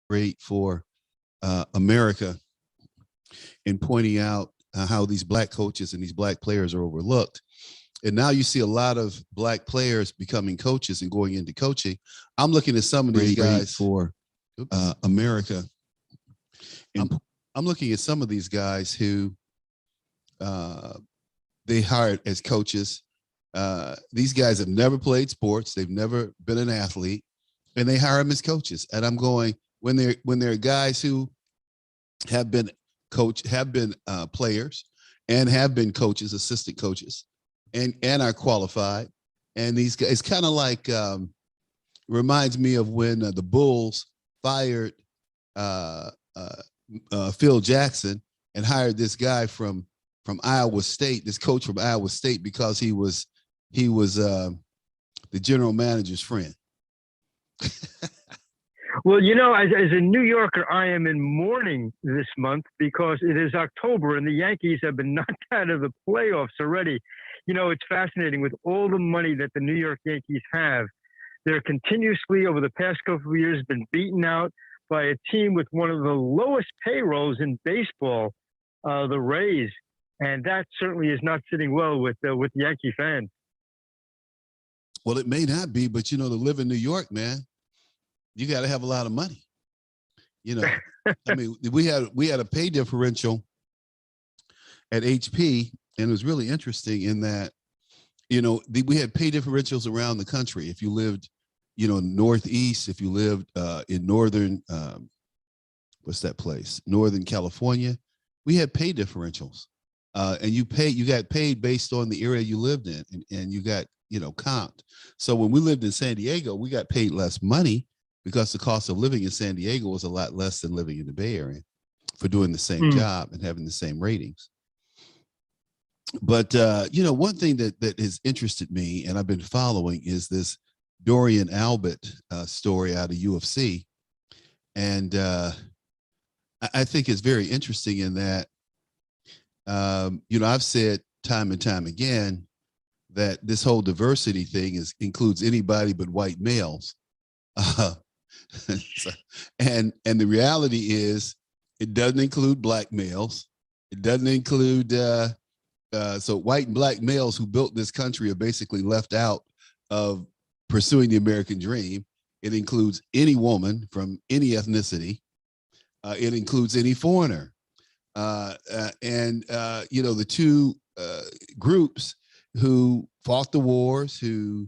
great for America in pointing out how these black coaches and these black players are overlooked. And now you see a lot of black players becoming coaches and going into coaching. I'm looking at some of these guys for America. And I'm looking at some of these guys who they hired as coaches. These guys have never played sports. They've never been an athlete, and they hire them as coaches. And I'm going, when they're guys who have been players and have been coaches, assistant coaches, and are qualified. And these guys, it's kind of like, reminds me of when the Bulls fired Phil Jackson and hired this guy from Iowa State, this coach from Iowa State, because he was the general manager's friend. Well, as a New Yorker, I am in mourning this month because it is October and the Yankees have been knocked out of the playoffs already. It's fascinating with all the money that the New York Yankees have. They're continuously, over the past couple of years, been beaten out by a team with one of the lowest payrolls in baseball, the Rays. And that certainly is not sitting well with Yankee fans. Well, it may not be, but to live in New York, man, you got to have a lot of money. I mean, we had a pay differential at HP, and it was really interesting in that, we had pay differentials around the country. If you lived, Northeast, if you lived in northern, what's that place? Northern California, we had pay differentials. And you got paid based on the area you lived in, and you got, comped. So when we lived in San Diego, we got paid less money because the cost of living in San Diego was a lot less than living in the Bay Area for doing the same job and having the same ratings. But, one thing that has interested me and I've been following is this Dorian Albert story out of UFC. And I think it's very interesting in that, I've said time and time again that this whole diversity thing includes anybody but white males. And the reality is it doesn't include black males. It doesn't include, so white and black males who built this country are basically left out of pursuing the American dream. It includes any woman from any ethnicity. It includes any foreigner. The two groups who fought the wars, who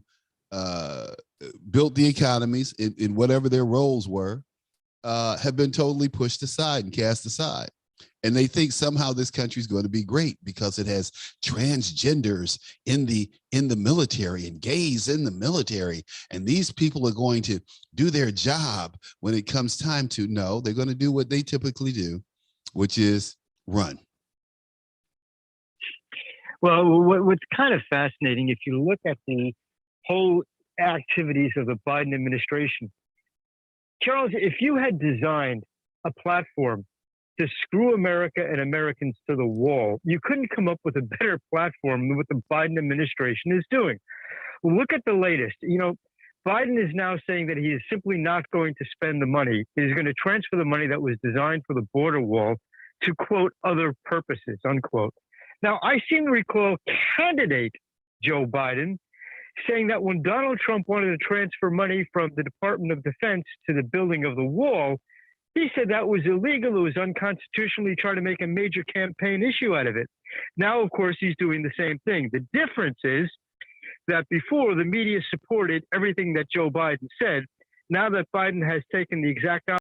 built the economies in whatever their roles were, have been totally pushed aside and cast aside. And they think somehow this country is going to be great because it has transgenders in the military and gays in the military. And these people are going to do their job when it comes time to. No, they're going to do what they typically do, which is run. Well, what's kind of fascinating, if you look at the whole activities of the Biden administration, Charles, if you had designed a platform to screw America and Americans to the wall, you couldn't come up with a better platform than what the Biden administration is doing. Look at the latest. Biden is now saying that he is simply not going to spend the money. He's going to transfer the money that was designed for the border wall to, quote, other purposes, unquote. Now, I seem to recall candidate Joe Biden saying that when Donald Trump wanted to transfer money from the Department of Defense to the building of the wall, he said that was illegal. It was unconstitutional. He tried to make a major campaign issue out of it. Now, of course, he's doing the same thing. The difference is that before the media supported everything that Joe Biden said. Now that Biden has taken the exact